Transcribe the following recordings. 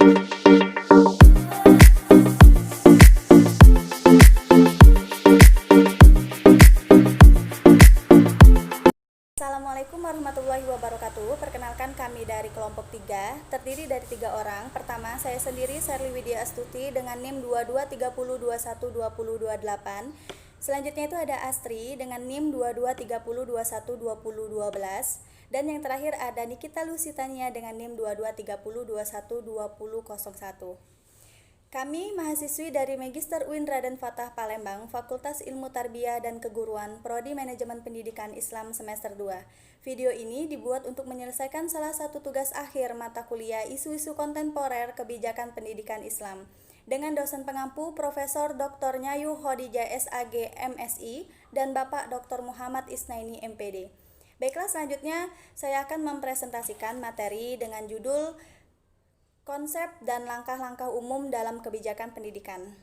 Assalamualaikum warahmatullahi wabarakatuh. Perkenalkan, kami dari kelompok 3, terdiri dari 3 orang. Pertama, saya sendiri Sherly Widya Astuti dengan NIM 2230212028. Selanjutnya itu ada Astri dengan NIM 2230212012. Dan yang terakhir ada Nikita Lusitania dengan NIM 2230212001. Kami mahasiswi dari Magister UIN Raden Fatah Palembang, Fakultas Ilmu Tarbiyah dan Keguruan, Prodi Manajemen Pendidikan Islam semester 2. Video ini dibuat untuk menyelesaikan salah satu tugas akhir mata kuliah Isu-isu Kontemporer Kebijakan Pendidikan Islam dengan dosen pengampu Profesor Dr. Nyayu Khadijah SAG MSI dan Bapak Dr. Muhammad Isnaini MPD. Baiklah, selanjutnya saya akan mempresentasikan materi dengan judul Konsep dan langkah-langkah umum dalam kebijakan pendidikan.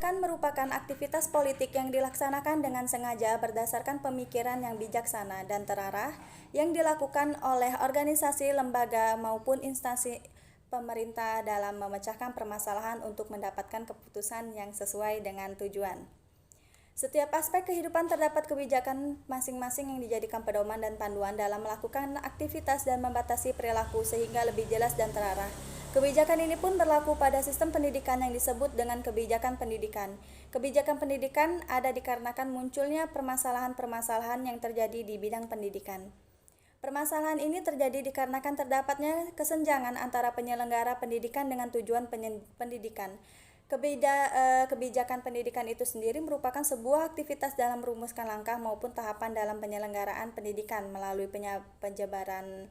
Akan merupakan aktivitas politik yang dilaksanakan dengan sengaja berdasarkan pemikiran yang bijaksana dan terarah yang dilakukan oleh organisasi, lembaga, maupun instansi pemerintah dalam memecahkan permasalahan untuk mendapatkan keputusan yang sesuai dengan tujuan. Setiap aspek kehidupan terdapat kebijakan masing-masing yang dijadikan pedoman dan panduan dalam melakukan aktivitas dan membatasi perilaku sehingga lebih jelas dan terarah. Kebijakan ini pun berlaku pada sistem pendidikan yang disebut dengan kebijakan pendidikan. Kebijakan pendidikan ada dikarenakan munculnya permasalahan-permasalahan yang terjadi di bidang pendidikan. Permasalahan ini terjadi dikarenakan terdapatnya kesenjangan antara penyelenggara pendidikan dengan tujuan pendidikan. Kebijakan pendidikan itu sendiri merupakan sebuah aktivitas dalam merumuskan langkah maupun tahapan dalam penyelenggaraan pendidikan melalui penjabaran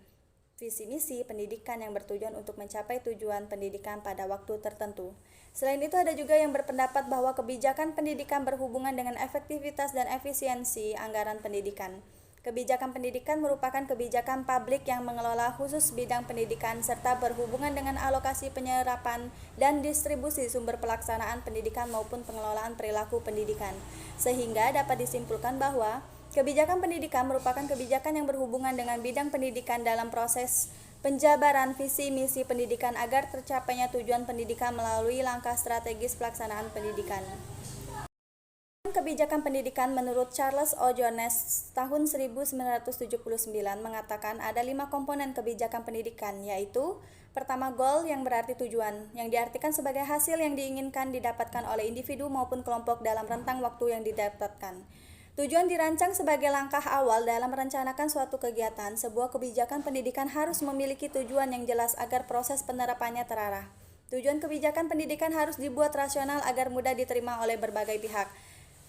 visi misi pendidikan yang bertujuan untuk mencapai tujuan pendidikan pada waktu tertentu. Selain itu, ada juga yang berpendapat bahwa kebijakan pendidikan berhubungan dengan efektivitas dan efisiensi anggaran pendidikan. Kebijakan pendidikan merupakan kebijakan publik yang mengelola khusus bidang pendidikan serta berhubungan dengan alokasi penyerapan dan distribusi sumber pelaksanaan pendidikan maupun pengelolaan perilaku pendidikan. Sehingga dapat disimpulkan bahwa kebijakan pendidikan merupakan kebijakan yang berhubungan dengan bidang pendidikan dalam proses penjabaran visi misi pendidikan agar tercapainya tujuan pendidikan melalui langkah strategis pelaksanaan pendidikan. Kebijakan pendidikan menurut Charles O. Jones tahun 1979 mengatakan ada 5 komponen kebijakan pendidikan, yaitu pertama, goal yang berarti tujuan, yang diartikan sebagai hasil yang diinginkan didapatkan oleh individu maupun kelompok dalam rentang waktu yang didapatkan. Tujuan dirancang sebagai langkah awal dalam merencanakan suatu kegiatan. Sebuah kebijakan pendidikan harus memiliki tujuan yang jelas agar proses penerapannya terarah. Tujuan kebijakan pendidikan harus dibuat rasional agar mudah diterima oleh berbagai pihak.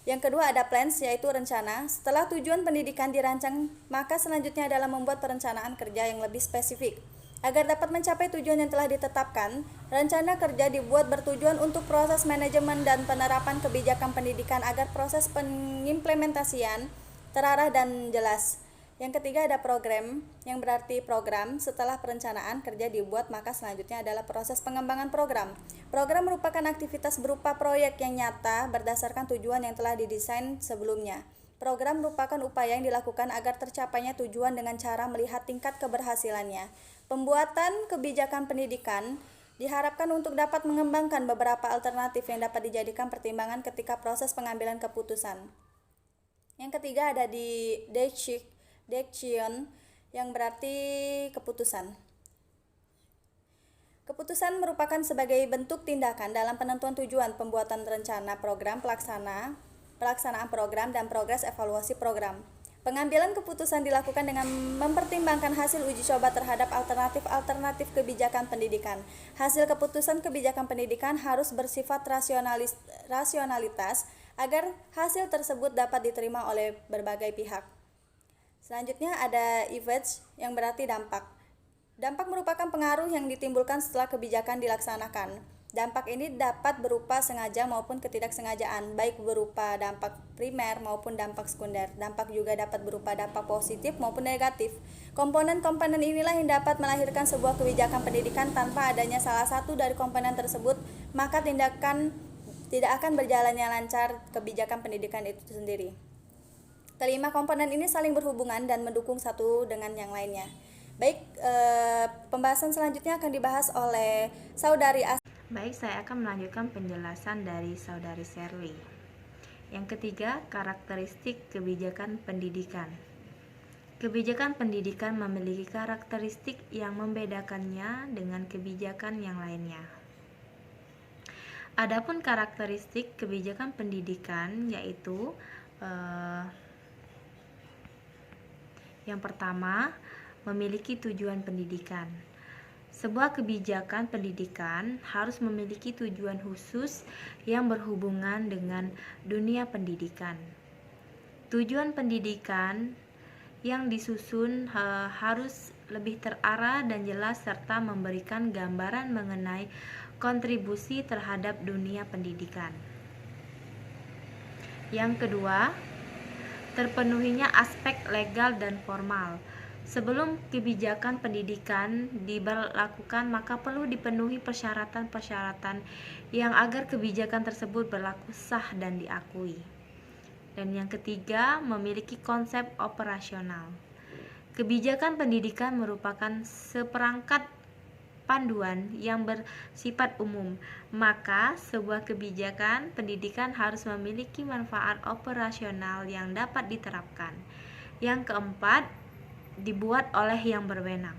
Yang kedua ada plans, yaitu rencana. Setelah tujuan pendidikan dirancang, maka selanjutnya adalah membuat perencanaan kerja yang lebih spesifik. Agar dapat mencapai tujuan yang telah ditetapkan, rencana kerja dibuat bertujuan untuk proses manajemen dan penerapan kebijakan pendidikan agar proses pengimplementasian terarah dan jelas. Yang ketiga ada program, yang berarti program. Setelah perencanaan kerja dibuat, maka selanjutnya adalah proses pengembangan program. Program merupakan aktivitas berupa proyek yang nyata berdasarkan tujuan yang telah didesain sebelumnya. Program merupakan upaya yang dilakukan agar tercapainya tujuan dengan cara melihat tingkat keberhasilannya. Pembuatan kebijakan pendidikan diharapkan untuk dapat mengembangkan beberapa alternatif yang dapat dijadikan pertimbangan ketika proses pengambilan keputusan. Yang ketiga ada di Decision, yang berarti keputusan. Keputusan merupakan sebagai bentuk tindakan dalam penentuan tujuan, pembuatan rencana program, pelaksanaan program, dan progres evaluasi program. Pengambilan keputusan dilakukan dengan mempertimbangkan hasil uji coba terhadap alternatif kebijakan pendidikan. Hasil keputusan kebijakan pendidikan harus bersifat rasionalitas agar hasil tersebut dapat diterima oleh berbagai pihak. Selanjutnya ada effects, yang berarti dampak. Dampak merupakan pengaruh yang ditimbulkan setelah kebijakan dilaksanakan. Dampak ini dapat berupa sengaja maupun ketidaksengajaan, baik berupa dampak primer maupun dampak sekunder. Dampak juga dapat berupa dampak positif maupun negatif. Komponen-komponen inilah yang dapat melahirkan sebuah kebijakan pendidikan. Tanpa adanya salah satu dari komponen tersebut, maka tidak akan berjalannya lancar kebijakan pendidikan itu sendiri. Kelima komponen ini saling berhubungan dan mendukung satu dengan yang lainnya. Baik, pembahasan selanjutnya akan dibahas oleh Saudari Baik, saya akan melanjutkan penjelasan dari Saudari Shirley. Yang ketiga, karakteristik kebijakan pendidikan. Kebijakan pendidikan memiliki karakteristik yang membedakannya dengan kebijakan yang lainnya. Adapun karakteristik kebijakan pendidikan yaitu yang pertama, memiliki tujuan pendidikan. Sebuah kebijakan pendidikan harus memiliki tujuan khusus yang berhubungan dengan dunia pendidikan. Tujuan pendidikan yang disusun harus lebih terarah dan jelas serta memberikan gambaran mengenai kontribusi terhadap dunia pendidikan. Yang kedua, terpenuhinya aspek legal dan formal. Sebelum kebijakan pendidikan diberlakukan, maka perlu dipenuhi persyaratan-persyaratan yang agar kebijakan tersebut berlaku sah dan diakui. Dan yang ketiga, memiliki konsep operasional. Kebijakan pendidikan merupakan seperangkat panduan yang bersifat umum, maka sebuah kebijakan pendidikan harus memiliki manfaat operasional yang dapat diterapkan. Yang keempat, dibuat oleh yang berwenang.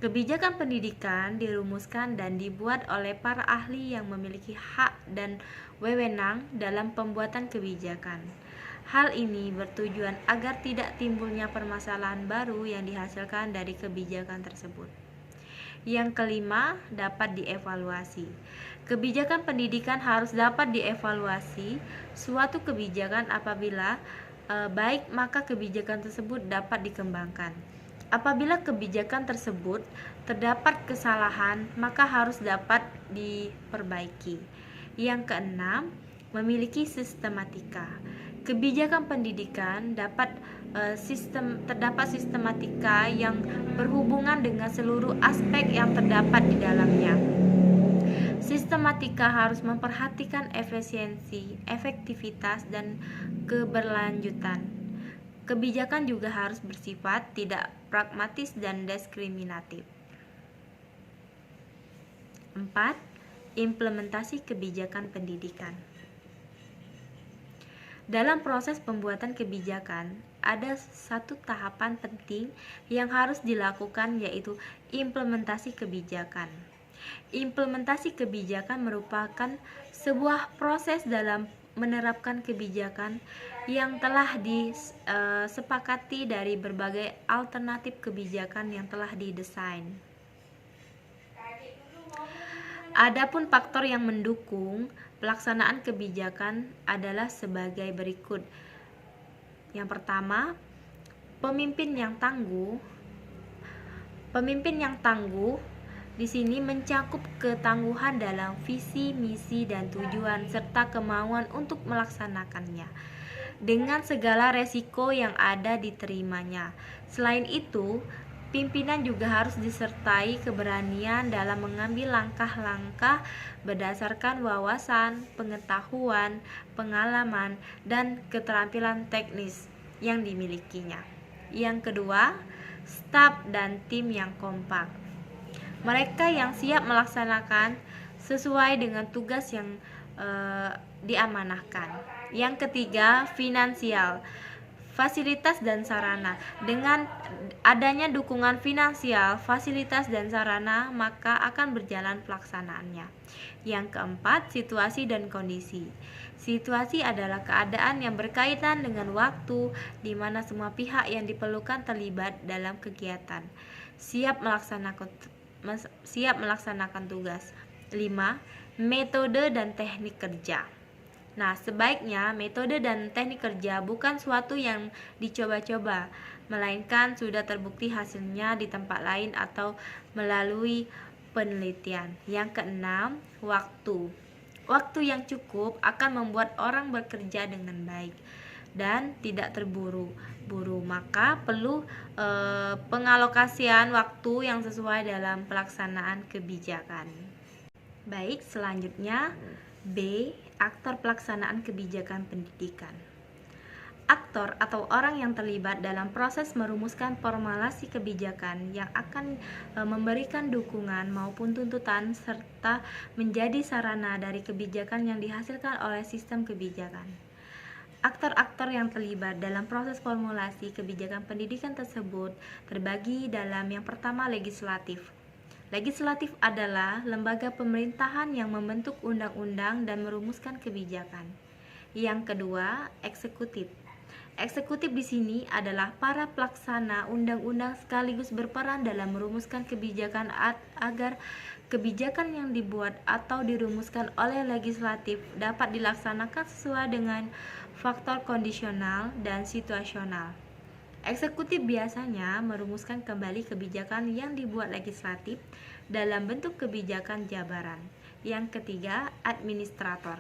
Kebijakan pendidikan dirumuskan dan dibuat oleh para ahli yang memiliki hak dan wewenang dalam pembuatan kebijakan. Hal ini bertujuan agar tidak timbulnya permasalahan baru yang dihasilkan dari kebijakan tersebut. Yang kelima, dapat dievaluasi. Kebijakan pendidikan harus dapat dievaluasi. Suatu kebijakan apabila baik, maka kebijakan tersebut dapat dikembangkan. Apabila kebijakan tersebut terdapat kesalahan, maka harus dapat diperbaiki. Yang keenam, memiliki sistematika. Kebijakan pendidikan terdapat sistematika yang berhubungan dengan seluruh aspek yang terdapat di dalamnya. Sistematika harus memperhatikan efisiensi, efektivitas, dan keberlanjutan. Kebijakan juga harus bersifat tidak pragmatis dan diskriminatif. 4. Implementasi kebijakan pendidikan. Dalam proses pembuatan kebijakan, ada satu tahapan penting yang harus dilakukan, yaitu implementasi kebijakan. Implementasi kebijakan merupakan sebuah proses dalam menerapkan kebijakan yang telah disepakati dari berbagai alternatif kebijakan yang telah didesain. Adapun faktor yang mendukung pelaksanaan kebijakan adalah sebagai berikut. Yang pertama, pemimpin yang tangguh. Pemimpin yang tangguh di sini mencakup ketangguhan dalam visi, misi, dan tujuan serta kemauan untuk melaksanakannya dengan segala resiko yang ada diterimanya. Selain itu, pimpinan juga harus disertai keberanian dalam mengambil langkah-langkah berdasarkan wawasan, pengetahuan, pengalaman, dan keterampilan teknis yang dimilikinya. Yang kedua, staf dan tim yang kompak. Mereka yang siap melaksanakan sesuai dengan tugas yang diamanahkan. Yang ketiga, finansial, fasilitas dan sarana. Dengan adanya dukungan finansial, fasilitas dan sarana, maka akan berjalan pelaksanaannya. Yang keempat, situasi dan kondisi. Situasi adalah keadaan yang berkaitan dengan waktu di mana semua pihak yang diperlukan terlibat dalam kegiatan, siap melaksanakan tugas. 5. Metode dan teknik kerja. Nah, sebaiknya metode dan teknik kerja bukan suatu yang dicoba-coba, melainkan sudah terbukti hasilnya di tempat lain atau melalui penelitian. Yang keenam, waktu. Waktu yang cukup akan membuat orang bekerja dengan baik dan tidak terburu-buru, maka perlu pengalokasian waktu yang sesuai dalam pelaksanaan kebijakan. Baik, selanjutnya B. Aktor pelaksanaan kebijakan pendidikan. aktor atau orang yang terlibat dalam proses merumuskan formulasi kebijakan yang akan memberikan dukungan maupun tuntutan serta menjadi sarana dari kebijakan yang dihasilkan oleh sistem kebijakan. Aktor-aktor yang terlibat dalam proses formulasi kebijakan pendidikan tersebut terbagi dalam yang pertama legislatif. Legislatif adalah lembaga pemerintahan yang membentuk undang-undang dan merumuskan kebijakan. Yang kedua, eksekutif. Eksekutif di sini adalah para pelaksana undang-undang sekaligus berperan dalam merumuskan kebijakan agar kebijakan yang dibuat atau dirumuskan oleh legislatif dapat dilaksanakan sesuai dengan faktor kondisional dan situasional. Eksekutif biasanya merumuskan kembali kebijakan yang dibuat legislatif dalam bentuk kebijakan jabaran. Yang ketiga, administrator.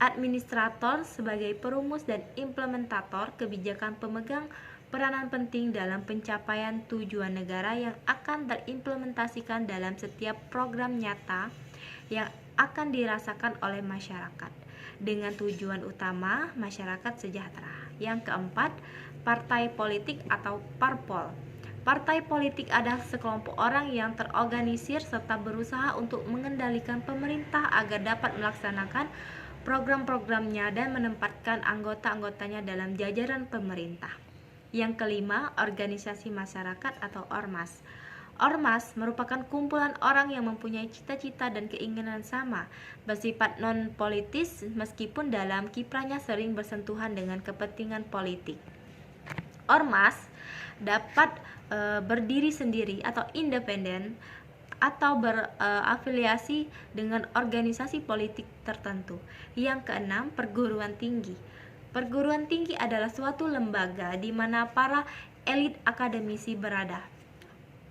Administrator sebagai perumus dan implementator kebijakan pemegang peranan penting dalam pencapaian tujuan negara yang akan terimplementasikan dalam setiap program nyata yang akan dirasakan oleh masyarakat dengan tujuan utama masyarakat sejahtera. Yang keempat, partai politik atau parpol. Partai politik adalah sekelompok orang yang terorganisir serta berusaha untuk mengendalikan pemerintah agar dapat melaksanakan program-programnya dan menempatkan anggota-anggotanya dalam jajaran pemerintah. Yang kelima, organisasi masyarakat atau ormas. Ormas merupakan kumpulan orang yang mempunyai cita-cita dan keinginan sama, bersifat non-politis meskipun dalam kiprahnya sering bersentuhan dengan kepentingan politik. Ormas dapat berdiri sendiri atau independen atau berafiliasi dengan organisasi politik tertentu. Yang keenam, perguruan tinggi. Perguruan tinggi adalah suatu lembaga di mana para elit akademisi berada.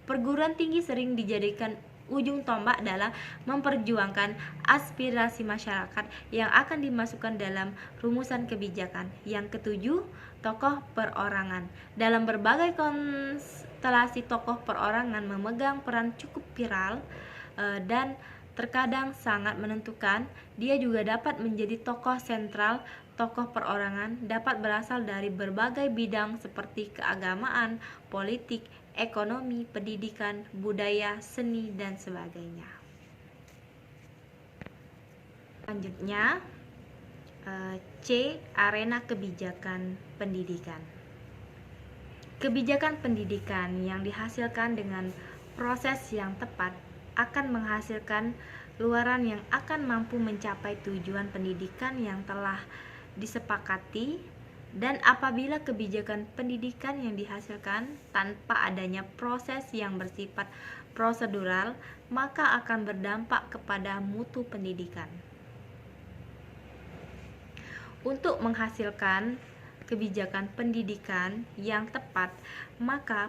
Perguruan tinggi sering dijadikan ujung tombak dalam memperjuangkan aspirasi masyarakat yang akan dimasukkan dalam rumusan kebijakan. Yang ketujuh, tokoh perorangan. Dalam berbagai konstelasi tokoh perorangan memegang peran cukup vital dan terkadang sangat menentukan. Dia juga dapat menjadi tokoh sentral. Tokoh perorangan dapat berasal dari berbagai bidang seperti keagamaan, politik, ekonomi, pendidikan, budaya, seni, dan sebagainya. Selanjutnya, C. Arena kebijakan pendidikan. Kebijakan pendidikan yang dihasilkan dengan proses yang tepat akan menghasilkan luaran yang akan mampu mencapai tujuan pendidikan yang telah disepakati, dan apabila kebijakan pendidikan yang dihasilkan tanpa adanya proses yang bersifat prosedural, maka akan berdampak kepada mutu pendidikan. Untuk menghasilkan kebijakan pendidikan yang tepat, maka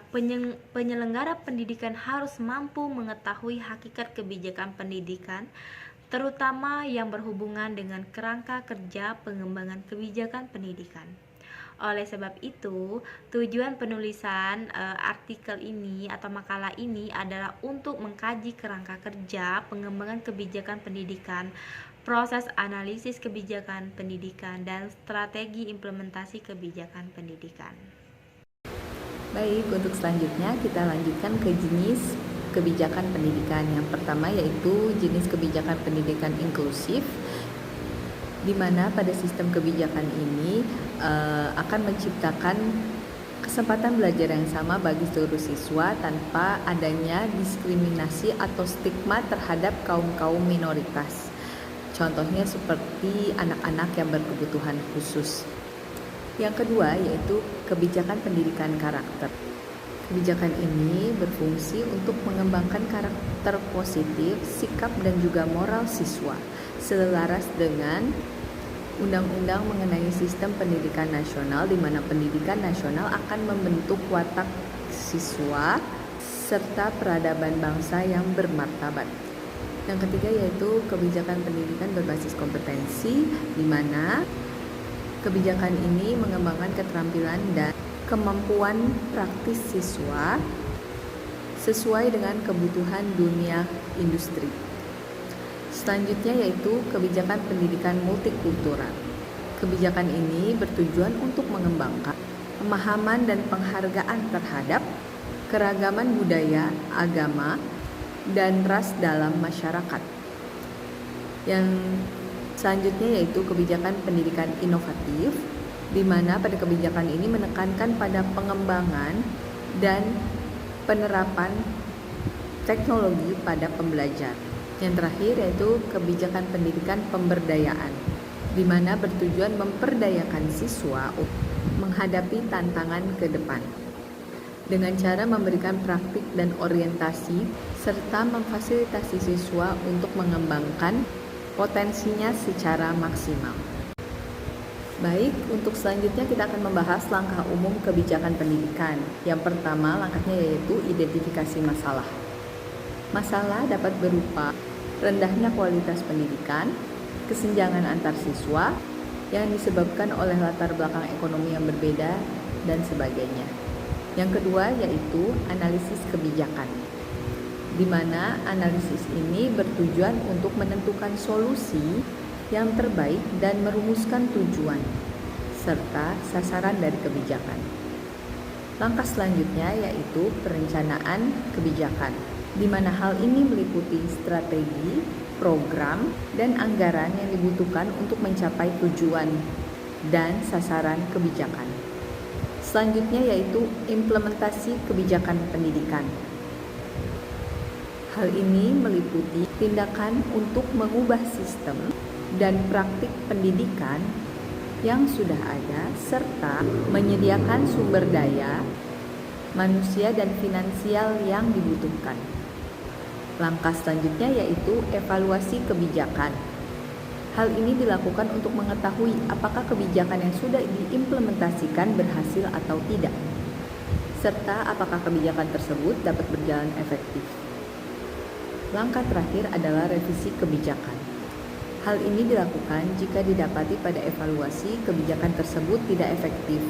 penyelenggara pendidikan harus mampu mengetahui hakikat kebijakan pendidikan, terutama yang berhubungan dengan kerangka kerja pengembangan kebijakan pendidikan. Oleh sebab itu, tujuan penulisan artikel ini atau makalah ini adalah untuk mengkaji kerangka kerja pengembangan kebijakan pendidikan, proses analisis kebijakan pendidikan, dan strategi implementasi kebijakan pendidikan. Baik, untuk selanjutnya kita lanjutkan ke jenis kebijakan pendidikan. Yang pertama yaitu jenis kebijakan pendidikan inklusif, di mana pada sistem kebijakan ini akan menciptakan kesempatan belajar yang sama bagi seluruh siswa tanpa adanya diskriminasi atau stigma terhadap kaum-kaum minoritas. Contohnya seperti anak-anak yang berkebutuhan khusus. Yang kedua yaitu kebijakan pendidikan karakter. Kebijakan ini berfungsi untuk mengembangkan karakter positif, sikap dan juga moral siswa, selaras dengan Undang-Undang mengenai Sistem Pendidikan Nasional, di mana pendidikan nasional akan membentuk watak siswa serta peradaban bangsa yang bermartabat. Yang ketiga yaitu kebijakan pendidikan berbasis kompetensi, di mana kebijakan ini mengembangkan keterampilan dan kemampuan praktis siswa sesuai dengan kebutuhan dunia industri. Selanjutnya yaitu kebijakan pendidikan multikultural. Kebijakan ini bertujuan untuk mengembangkan pemahaman dan penghargaan terhadap keragaman budaya, agama, dan ras dalam masyarakat. Yang selanjutnya yaitu kebijakan pendidikan inovatif, di mana pada kebijakan ini menekankan pada pengembangan dan penerapan teknologi pada pembelajar. Yang terakhir yaitu kebijakan pendidikan pemberdayaan, di mana bertujuan memperdayakan siswa menghadapi tantangan ke depan dengan cara memberikan praktik dan orientasi serta memfasilitasi siswa untuk mengembangkan potensinya secara maksimal. Baik, untuk selanjutnya kita akan membahas langkah umum kebijakan pendidikan. Yang pertama, langkahnya yaitu identifikasi masalah. Masalah dapat berupa rendahnya kualitas pendidikan, kesenjangan antar siswa yang disebabkan oleh latar belakang ekonomi yang berbeda, dan sebagainya. Yang kedua yaitu analisis kebijakan, di mana analisis ini bertujuan untuk menentukan solusi yang terbaik dan merumuskan tujuan serta sasaran dari kebijakan. Langkah selanjutnya yaitu perencanaan kebijakan, di mana hal ini meliputi strategi, program, dan anggaran yang dibutuhkan untuk mencapai tujuan dan sasaran kebijakan. Selanjutnya yaitu implementasi kebijakan pendidikan. Hal ini meliputi tindakan untuk mengubah sistem dan praktik pendidikan yang sudah ada serta menyediakan sumber daya manusia dan finansial yang dibutuhkan. Langkah selanjutnya yaitu evaluasi kebijakan. Hal ini dilakukan untuk mengetahui apakah kebijakan yang sudah diimplementasikan berhasil atau tidak, serta apakah kebijakan tersebut dapat berjalan efektif. Langkah terakhir adalah revisi kebijakan. Hal ini dilakukan jika didapati pada evaluasi kebijakan tersebut tidak efektif,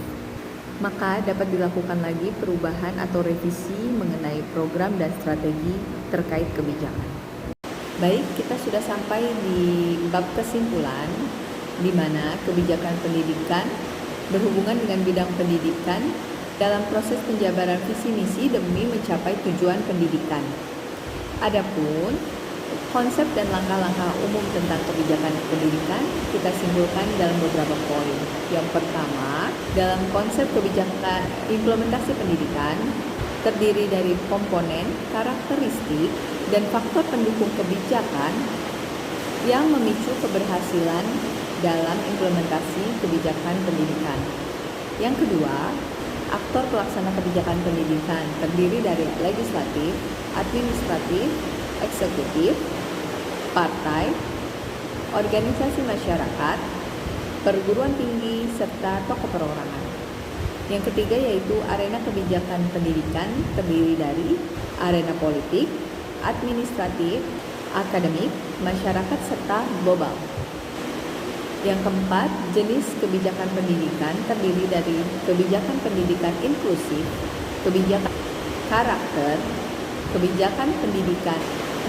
maka dapat dilakukan lagi perubahan atau revisi mengenai program dan strategi terkait kebijakan. Baik, kita sudah sampai di bab kesimpulan, di mana kebijakan pendidikan berhubungan dengan bidang pendidikan dalam proses penjabaran visi misi demi mencapai tujuan pendidikan. Adapun konsep dan langkah-langkah umum tentang kebijakan pendidikan kita simpulkan dalam beberapa poin. Yang pertama, dalam konsep kebijakan implementasi pendidikan terdiri dari komponen, karakteristik, dan faktor pendukung kebijakan yang memicu keberhasilan dalam implementasi kebijakan pendidikan. Yang kedua, aktor pelaksana kebijakan pendidikan terdiri dari legislatif, administratif, eksekutif, partai, organisasi masyarakat, perguruan tinggi, serta tokoh perorangan. Yang ketiga yaitu arena kebijakan pendidikan terdiri dari arena politik, administratif, akademik, masyarakat, serta global. Yang keempat, jenis kebijakan pendidikan terdiri dari kebijakan pendidikan inklusif, kebijakan karakter, kebijakan pendidikan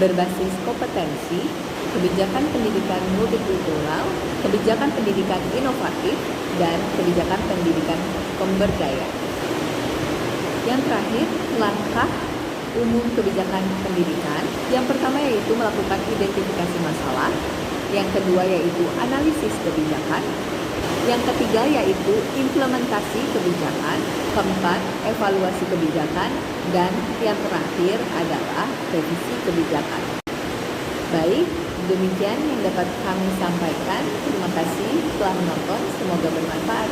berbasis kompetensi, kebijakan pendidikan multikultural, kebijakan pendidikan inovatif, dan kebijakan pendidikan pemberdayaan. Yang terakhir, langkah umum kebijakan pendidikan. Yang pertama yaitu melakukan identifikasi masalah, yang kedua yaitu analisis kebijakan, yang ketiga yaitu implementasi kebijakan, keempat evaluasi kebijakan, dan yang terakhir adalah revisi kebijakan. Baik, demikian yang dapat kami sampaikan. Terima kasih telah menonton, semoga bermanfaat.